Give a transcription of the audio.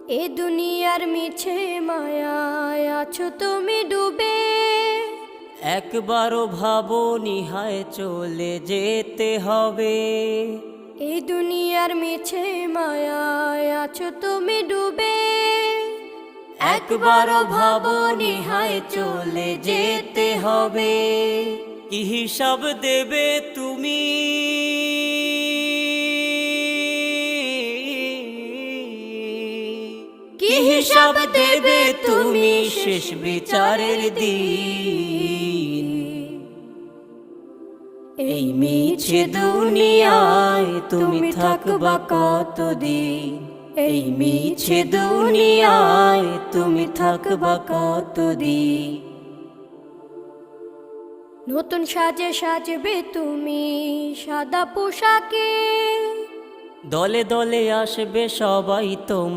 এ দুনিয়ার মিছে মায়ায় আছো তুমি ডুবে। একবারও ভাবো নিহায় চলে যেতে হবে। এই দুনিয়ার মিছে মায়ায় আছো তুমি ডুবে। একবারও ভাবো নিহায় চলে যেতে হবে। কি হিসাব দেবে তুমি? কি হিসাব দেবে তুমি শেষ বিচারের দিন? এই মিছে দুনিয়ায় তুমি থাকবা কতদিন? এই মিছে দুনিয়ায় তুমি থাকবা কতদিন? নতুন সাজে সাজবে তুমি সাদা পোশাকে। দলে দলে আসবে সবাই তোমার